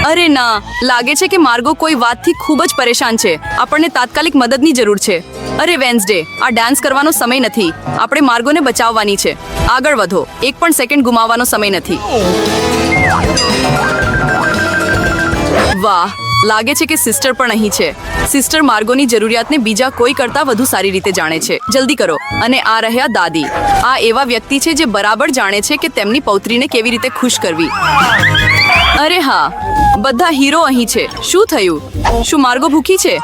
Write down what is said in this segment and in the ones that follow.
અરે ના, લાગે છે કે માર્ગો કોઈ વાતથી ખૂબ જ પરેશાન છે. આપણને તાત્કાલિક મદદની જરૂર છે. અરે વેન્સડે, આ ડાન્સ કરવાનો સમય નથી. આપણે માર્ગોને બચાવવાની છે. આગળ વધો, એક પણ સેકન્ડ ગુમાવવાનો સમય નથી. વાહ, લાગે છે કે સિસ્ટર પણ અહીં છે. સિસ્ટર માર્ગોની જરૂરિયાતને બીજા કોઈ કરતા વધુ સારી રીતે જાણે છે. જલ્દી કરો. અને આ રહ્યા દાદી. આ એવા વ્યક્તિ છે જે બરાબર જાણે છે કે તેમની પૌત્રીને કેવી રીતે ખુશ કરવી. અરે હા, બધા હીરો અહીં છે. શું થયું? શું માર્ગો ભૂખી છે?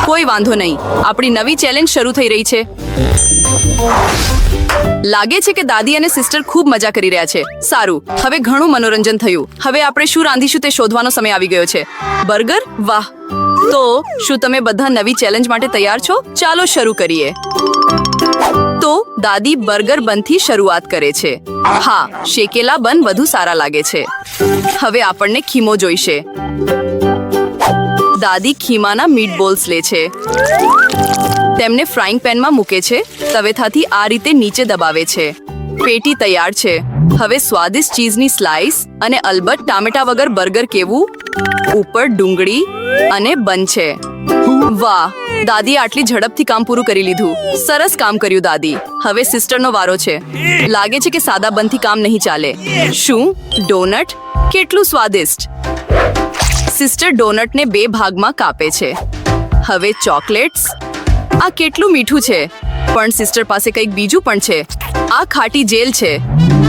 કોઈ વાંધો નહીં, આપણી નવી ચેલેન્જ શરૂ થઈ રહી છે. લાગે છે કે દાદી અને સિસ્ટર ખૂબ મજા કરી રહ્યા છે. સારું, હવે ઘણું મનોરંજન થયું. હવે આપણે શું રાંધીશું તે શોધવાનો સમય આવી ગયો છે. બર્ગર? વાહ! તો શું તમે બધા નવી ચેલેન્જ માટે તૈયાર છો? ચાલો શરૂ કરીએ. તો દાદી બર્ગર બનથી શરૂઆત કરે છે. હા, શેકેલા બન વધુ સારા લાગે છે. હવે આપણને ખીમો જોઈશે. દાદી ખીમાના મીટબોલ્સ લે છે. તેમને ફ્રાઈંગ પેનમાં મૂકે છે. તવેથાથી આ રીતે નીચે દબાવે છે. પેટી તૈયાર છે. હવે સ્વાદિષ્ટ ચીઝની સ્લાઇસ અને અલબત્ત ટામેટા વગર બર્ગર કેવું? ઉપર ડુંગળી અને બન છે. વાહ, દાદીએ આટલી ઝડપથી કામ પૂરું કરી લીધું. સરસ કામ કર્યું દાદી. હવે સિસ્ટરનો વારો છે. લાગે છે કે સાદા બનથી કામ નહીં ચાલે. શું ડોનટ? કેટલું સ્વાદિષ્ટ! સિસ્ટર ડોનટને 2 ભાગમાં કાપે છે. હવે ચોકલેટ્સ. આ કેટલું મીઠું છે. પણ સિસ્ટર પાસે કંઈક બીજું પણ છે. આ ખાટી જેલ છે.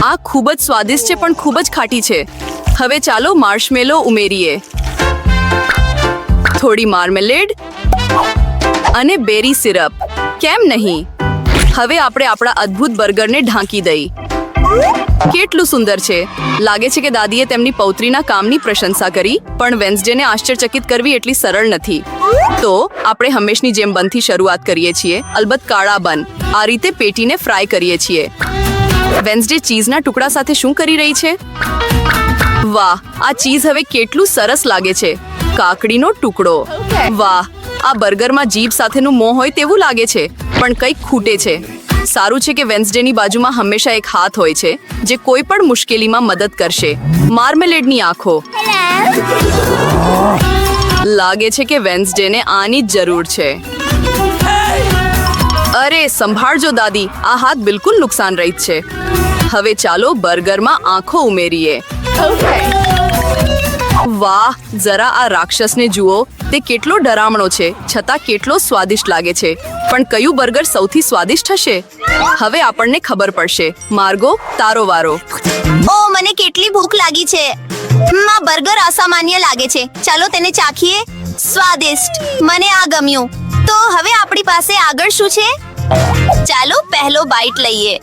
આ ખૂબ જ સ્વાદિષ્ટ છે પણ ખૂબ જ ખાટી છે. હવે ચાલો માર્શમેલો ઉમેરીએ. થોડી માર્મેલેડ અને બેરી સિરપ. કેમ નહીં? હવે આપણે આપણા અદ્ભુત બર્ગરને ઢાંકી દઈ. કેટલું સુંદર છે. લાગે છે કે દાદીએ તેમની પૌત્રીના કામની પ્રશંસા કરી. પણ વેન્સડેને આશ્ચર્યચકિત કરવી એટલી સરળ નથી. તો આપણે હંમેશની જેમ બનથી શરૂઆત કરીએ છીએ. અલબત્ત કાળા બન. આ રીતે પેટીને ફ્રાય કરીએ છીએ. વેન્સડે ચીઝના ટુકડા સાથે શું કરી રહી છે? વાહ, આ ચીઝ હવે કેટલું સરસ લાગે છે. કાકડીનો ટુકડો. વાહ, આ બર્ગરમાં જીભ સાથેનું મોં હોય તેવું લાગે છે. પણ કંઈક ખૂટે છે. સારું છે કે વેન્સડેની બાજુમાં હંમેશા એક હાથ હોય છે જે કોઈ પણ મુશ્કેલીમાં મદદ કરશે. માર્મેલેડની આંખો. લાગે છે કે વેન્સડેને આની જ જરૂર છે. અરે સંભાળજો દાદી, આ હાથ બિલકુલ નુકસાન રહિત છે. હવે ચાલો બર્ગરમાં આંખો ઉમેરીએ. વાહ, જરા આ રાક્ષસને જુઓ. તે કેટલો ડરામણો છે છતાં કેટલો સ્વાદિષ્ટ લાગે છે. પણ કયું બર્ગર સૌથી સ્વાદિષ્ટ હશે? હવે આપણને ખબર પડશે. માર્ગો, તારો વારો. ઓ, મને કેટલી ભૂખ લાગી છે. આ બર્ગર અસામાન્ય લાગે છે. ચાલો તેને ચાખીએ. સ્વાદિષ્ટ. મને આ ગમ્યું. તો હવે આપણી પાસે આગળ શું છે? ચાલો પહેલો બાઈટ લઈએ.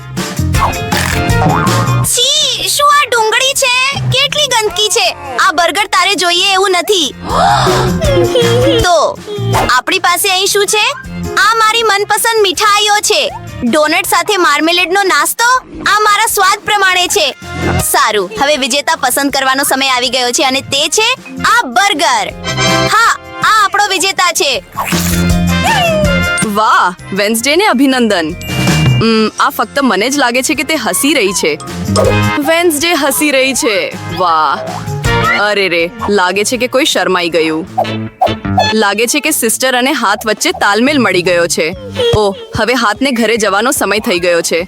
છી, શું આ ડુંગળી છે? કેટલી ગંદકી છે. આ બર્ગર તારે જોઈએ એવું નથી. તો આપણી પાસે અહીં શું છે? આ મારી મનપસંદ મીઠાઈઓ છે. ડોનટ સાથે માર્મેલેડનો નાસ્તો. આ મારા સ્વાદ પ્રમાણે છે. સારું, હવે વિજેતા પસંદ કરવાનો સમય આવી ગયો છે અને તે છે આ બર્ગર. હા, આ આપણો વિજેતા છે. વાહ, વેન્સડેને અભિનંદન. આ ફક્ત મને જ લાગે છે કે તે હસી રહી છે. વેન્સડે હસી રહી છે. વાહ! અરે રે, લાગે છે કે કોઈ શરમાઈ ગયું. લાગે છે કે સિસ્ટર અને હાથ વચ્ચે તાલમેલ મળી ગયો છે. ઓહ, હવે હાથને ઘરે જવાનો સમય થઈ ગયો છે.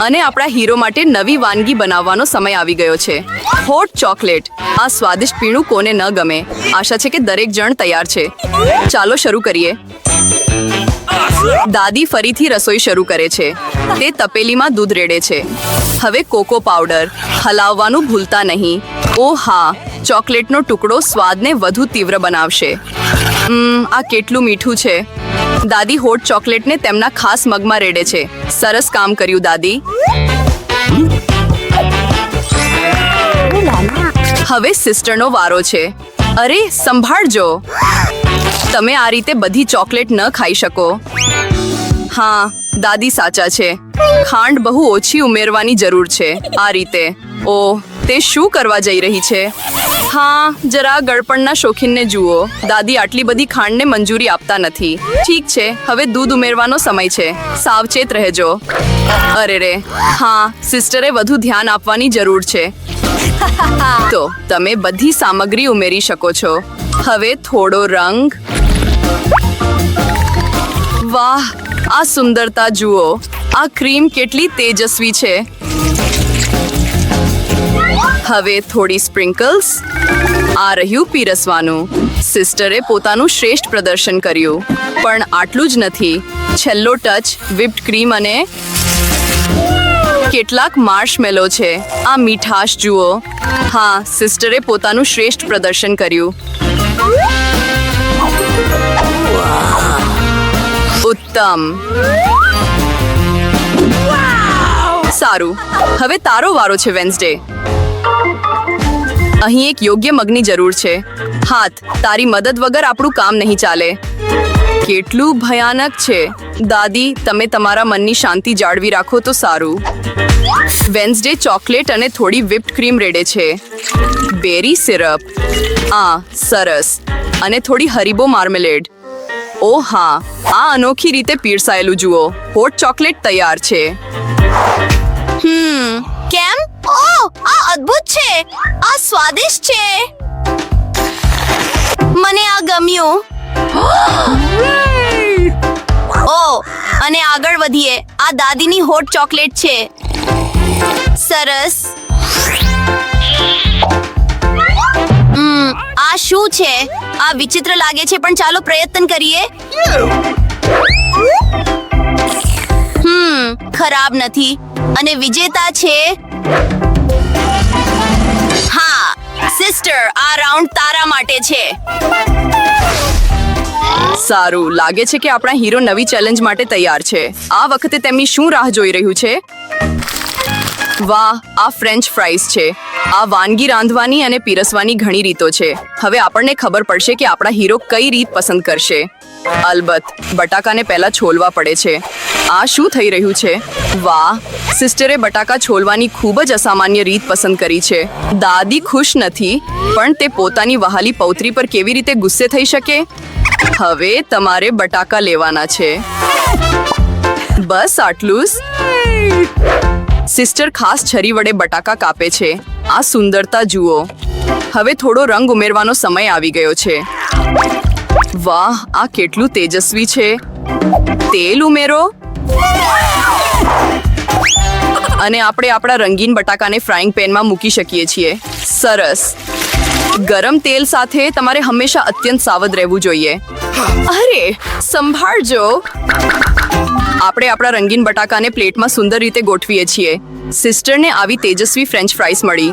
અને આપણા હીરો માટે નવી વાનગી બનાવવાનો સમય આવી ગયો છે. Hot chocolate. આ સ્વાદિષ્ટ પીણું કોને ન ગમે? આશા છે કે દરેક જણ તૈયાર છે. ચાલો શરૂ કરીએ. દાદી ફરીથી રસોઈ શરૂ કરે છે. તે તપેલીમાં દૂધ રેડે છે. હવે કોકો પાવડર. હલાવવાનું ભૂલતા નહીં. ઓ હા, ચોકલેટનો ટુકડો સ્વાદને વધુ તીવ્ર બનાવશે. આ કેટલું મીઠું છે. દાદી હોટ ચોકલેટને તેમના ખાસ મગમાં રેડે છે. સરસ કામ કર્યું દાદી. હવે સિસ્ટરનો વારો છે. અરે સંભાળજો. તમે આ રીતે બધી ચોકલેટ ન ખાઈ શકો. હા, દાદી સાચા છે. ખાંડ બહુ ઓછી ઉમેરવાની જરૂર છે. આ રીતે. ઓહ, તે શું કરવા જઈ રહી છે? હા, જરા ગળપણના શોખીનને જુઓ. દાદી આટલી બધી ખાંડને મંજૂરી આપતા નથી. ઠીક છે, હવે દૂધ ઉમેરવાનો સમય છે. સાવચેત રહેજો. અરે રે, હા, સિસ્ટરે વધુ ધ્યાન આપવાની જરૂર છે. તો તમે બધી સામગ્રી ઉમેરી શકો છો. હવે થોડો રંગ. વાહ, આ સુંદરતા જુઓ. આ ક્રીમ કેટલી તેજસ્વી છે. હવે થોડી સ્પ્રિંકલ્સ. આ રહ્યું પીરસવાનું. સિસ્ટરે પોતાનું શ્રેષ્ઠ પ્રદર્શન કર્યું. પણ આટલું જ નથી. છેલ્લો ટચ whipped ક્રીમ અને કેટલાક માર્શમેલો છે. આ મીઠાશ જુઓ. હા, સિસ્ટરે પોતાનું શ્રેષ્ઠ પ્રદર્શન કર્યું. ઉત્તમ. સારું, હવે તારો વારો છે વેન્સડે. અહીં એક યોગ્ય મગની જરૂર છે. હાથ, તારી મદદ વગર આપણું કામ નહીં ચાલે. કેટલું ભયાનક છે. દાદી, તમે તમારા મનની શાંતિ જાળવી રાખો તો સારું. વેન્સડે ચોકલેટ અને થોડી whipped ક્રીમ રેડે છે. બેરી સિરપ. સરસ. અને થોડી હરીબો માર્મેલેડ. ઓ હા, આ અનોખી રીતે પીરસાયેલું જુઓ. હોટ ચોકલેટ તૈયાર છે. કેમ? ઓહ, આ અદ્ભુત છે. આ સ્વાદિષ્ટ છે. મને આ ગમ્યું. ઓહ, અને આગળ વધીએ. આ દાદીની હોટ ચોકલેટ છે. સરસ. આ શું છે? આ વિચિત્ર લાગે છે, પણ ચાલો પ્રયત્ન કરીએ. ખરાબ નથી. અને વિજેતા છે હા, સિસ્ટર, આ રાઉન્ડ તારા માટે છે. સારું લાગે છે કે આપણા હીરો નવી ચેલેન્જ માટે તૈયાર છે. આ વખતે તેમની શું રાહ જોઈ રહ્યું છે? વાહ, આ ફ્રેન્ચ ફ્રાઈઝ છે. આ વાનગી રાંધવાની અને પીરસવાની ઘણી રીતો છે. હવે આપણને ખબર પડશે કે આપણા હીરો કઈ રીત પસંદ કરશે. અલબત્ત, બટાકાને પહેલા છોલવા પડે છે. આ શું થઈ રહ્યું છે? વાહ, સિસ્ટરે બટાકા છોલવાની ખૂબ જ અસામાન્ય રીત પસંદ કરી છે. દાદી ખુશ નથી, પણ તે પોતાની વહાલી પૌત્રી પર કેવી રીતે ગુસ્સે થઈ શકે? હવે તમારે બટાકા લેવાના છે. બસ આટલું જ. સિસ્ટર ખાસ છરી વડે બટાકા કાપે છે. આ સુંદરતા જુઓ. હવે થોડો રંગ ઉમેરવાનો સમય આવી ગયો છે. વાહ, આ કેટલું તેજસ્વી છે. તેલ ઉમેરો. અને આપણે આપણા રંગીન બટાકાને ફ્રાઈંગ પેનમાં મૂકી શકીએ છીએ. સરસ. ગરમ તેલ સાથે તમારે હંમેશા અત્યંત સાવધ રહેવું જોઈએ. અરે, સંભાળજો. આપણે આપણા રંગીન બટાકાને પ્લેટમાં સુંદર રીતે ગોઠવીએ છીએ. સિસ્ટરને આવી તેજસ્વી ફ્રેન્ચ ફ્રાઈસ મળી.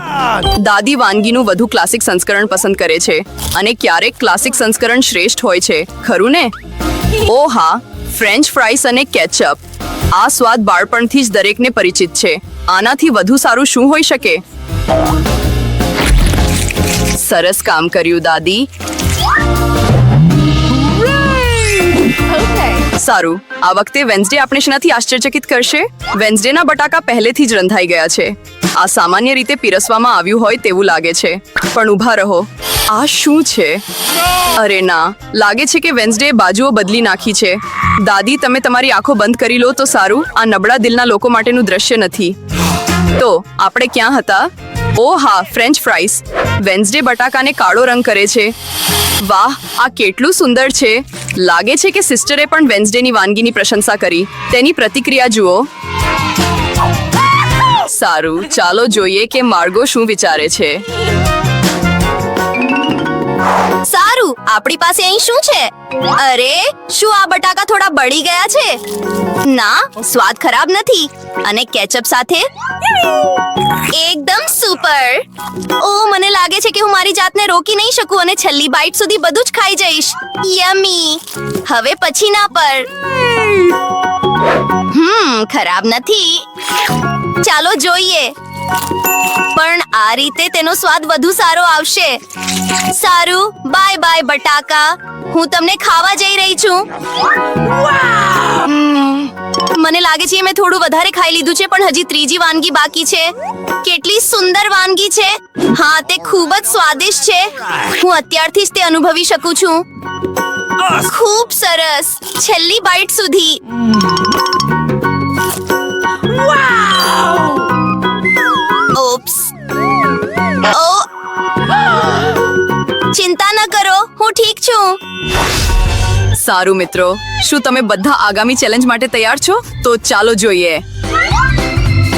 દાદી વાનગીનું વધુ ક્લાસિક સંસ્કરણ પસંદ કરે છે. અને ક્યારેક ક્લાસિક સંસ્કરણ શ્રેષ્ઠ હોય છે, ખરું ને? ઓ હા, ફ્રેન્ચ ફ્રાઈસ અને કેચઅપ. આ સ્વાદ બાળપણથી જ દરેકને પરિચિત છે. આનાથી વધુ સારું શું હોઈ શકે? સરસ કામ કર્યું દાદી. સારું, આ વખતે વેન્સડે આપણે શેનાથી આશ્ચર્યચકિત કરશે? વેન્સડેના બટાકા પહેલેથી જ રંધાઈ ગયા છે. આ સામાન્ય રીતે પીરસવામાં આવ્યું હોય તેવું લાગે છે. પણ ઊભા રહો, આ શું છે? અરે ના, લાગે છે કે વેન્સડે બાજુઓ બદલી નાખી છે. દાદી, તમે તમારી આંખો બંધ કરી લો તો સારું. આ નબળા દિલના લોકો માટેનું દ્રશ્ય નથી. તો આપણે ક્યાં હતા? ઓ હા, ફ્રેન્ચ ફ્રાઈસ. વેન્સડે બટાકાને કાળો રંગ કરે છે. વાહ, આ કેટલું સુંદર છે. લાગે છે કે સિસ્ટરે પણ વેન્સડેની વાનગીની પ્રશંસા કરી. તેની પ્રતિક્રિયા જુઓ. સારું, ચાલો જોઈએ કે માર્ગો શું વિચારે છે. સારું, આપણી પાસે અહીં શું છે? અરે, શું આ બટાકા થોડા બળી ગયા છે? ના, સ્વાદ ખરાબ નથી. અને કેચઅપ સાથે એકદમ સુપર. ઓ, મને લાગે છે કે હું મારી જાતને રોકી નહીં શકું અને છેલ્લી બાઈટ સુધી બધું જ ખાઈ જઈશ. યમી. હવે પછીના પર. ખરાબ નથી. ચાલો જોઈએ. પણ આ રીતે તેનો સ્વાદ વધુ સારો આવશે. સારું, બાય બાય બટાકા. હું તમને ખાવા જઈ રહી છું. મને લાગે છે મેં થોડું વધારે ખાઈ લીધું છે, પણ હજી ત્રીજી વાનગી બાકી છે. કેટલી સુંદર વાનગી છે. હા, તે ખૂબ જ સ્વાદિષ્ટ છે. હું અત્યારથી જ તે અનુભવી શકું છું. ખૂબ સરસ. છેલ્લી બાઈટ સુધી. ઓપ્સ. ઓ ચિંતા ન કરો, હું ઠીક છું. સારું મિત્રો, શું તમે બધા આગામી ચેલેન્જ માટે તૈયાર છો? તો ચાલો જોઈએ.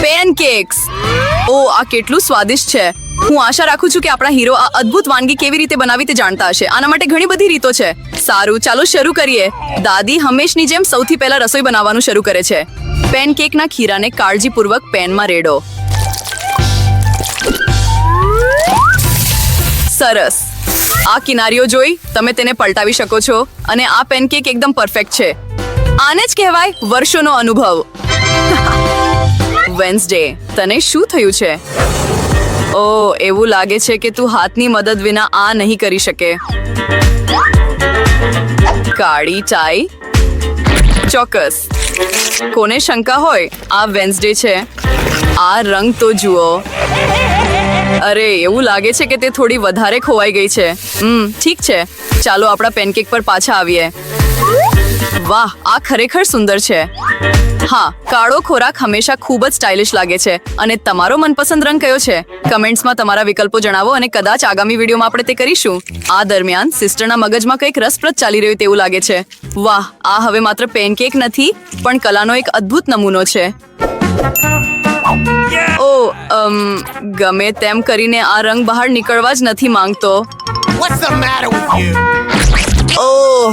પેનકેક્સ. ઓ આ કેટલું સ્વાદિષ્ટ છે. હું આશા રાખું છું કે આપણા હીરો આ અદ્ભુત વાનગી કેવી રીતે બનાવી તે જાણતા હશે. આના માટે ઘણી બધી રીતો છે. સારું, ચાલો શરૂ કરીએ. દાદી હંમેશની જેમ સૌથી પહેલા રસોઈ બનાવવાનું શરૂ કરે છે. પેનકેકના ખીરાને કાળજીપૂર્વક પેનમાં રેડો. સરસ. આ કિનારીઓ જોઈ તમે તેને પલટાવી શકો છો અને આ પેનકેક એકદમ પરફેક્ટ છે. આને જ કહેવાય વર્ષોનો અનુભવ. વેન્સડે, તને શું થયું છે? ઓ એવું લાગે છે કે તું હાથની મદદ વિના આ નહીં કરી શકે. કાળી ચાય. ચોક્કસ. કોને શંકા હોય, આ વેન્સડે છે. આ રંગ તો જુઓ. અરે એવું લાગે છે કે તે થોડી વધારે ખોવાઈ ગઈ છે. ઠીક છે, ચાલો આપણા પેનકેક પર પાછા આવીએ. વાહ, આ ખરેખર સુંદર છે. હા, કાળો ખોરાક હંમેશા ખૂબ જ સ્ટાઇલિશ લાગે છે. અને તમારો મનપસંદ રંગ કયો છે? કમેન્ટ્સમાં તમારા વિકલ્પો જણાવો અને કદાચ આગામી વિડીયોમાં આપણે તે કરીશું. આ દરમિયાન સિસ્ટરના મગજમાં કંઈક રસપ્રદ ચાલી રહ્યું તેવું લાગે છે. વાહ, આ હવે માત્ર પેનકેક નથી પણ કલાનો એક અદ્ભુત નમૂનો છે. ઓ ગમે તેમ કરીને આ રંગ બહાર નીકળવા જ નથી માંગતો. ઓહ,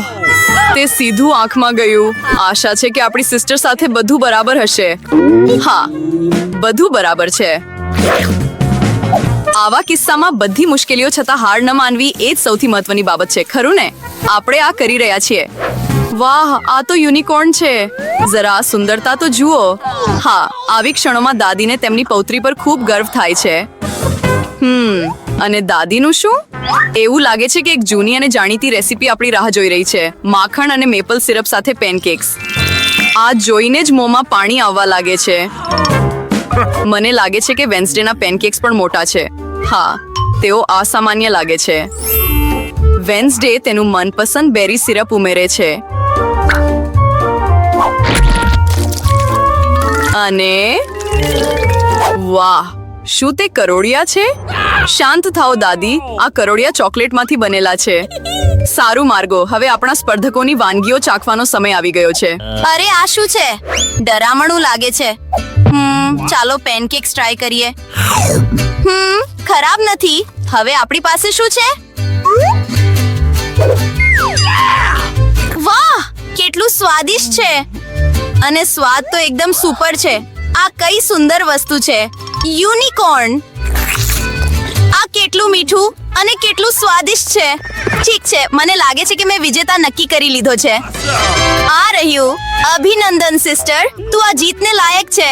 તે સીધું આંખમાં ગયું. આશા છે કે આપણી સિસ્ટર સાથે બધું બરાબર હશે. હા, બધું બરાબર છે. આવા કિસ્સામાં બધી મુશ્કેલીઓ છતાં હાર ન માનવી એ જ સૌથી મહત્વની બાબત છે, ખરું ને? આપણે આ કરી રહ્યા છીએ. વાહ, આ તો યુનિકોર્ન છે. જરા આ સુંદરતા તો જુઓ. હા, આવી ક્ષણોમાં દાદીને તેમની પૌત્રી પર ખૂબ ગર્વ થાય છે. અને દાદીનું શું? એવું લાગે છે કે એક જૂની અને જાણીતી રેસીપી આપણી રાહ જોઈ રહી છે. માખણ અને મેપલ સિરપ સાથે પેનકેક્સ. આ જોઈને જ મોંમાં પાણી આવવા લાગે છે. મને લાગે છે કે વેન્સડેના પેનકેક્સ પણ મોટા છે. હા, તેઓ અસામાન્ય લાગે છે. વેન્સડે તેનું મનપસંદ બેરી સિરપ ઉમેરે છે. અને વાહ, શું તે કરોડિયા છે? શાંત થાઓ દાદી, આ કરોડિયા ચોકલેટમાંથી બનેલા છે. સારું માર્ગો, હવે આપણા સ્પર્ધકોની વાનગીઓ ચાખવાનો સમય આવી ગયો છે. અરે આ શું છે? ડરામણું લાગે છે. ચાલો પેનકેક્સ ટ્રાય કરીએ. ખરાબ નથી. હવે આપણી પાસે શું છે? વાહ, કેટલું સ્વાદિષ્ટ છે. અને સ્વાદ તો એકદમ સુપર છે. આ કઈ સુંદર વસ્તુ છે. યુનિકોર્ન. આ કેટલું મીઠું અને કેટલું સ્વાદિષ્ટ છે. ઠીક છે, મને લાગે છે કે મેં વિજેતા નક્કી કરી લીધો છે. આ રહ્યું. અભિનંદન સિસ્ટર, તું આ જીતને લાયક છે.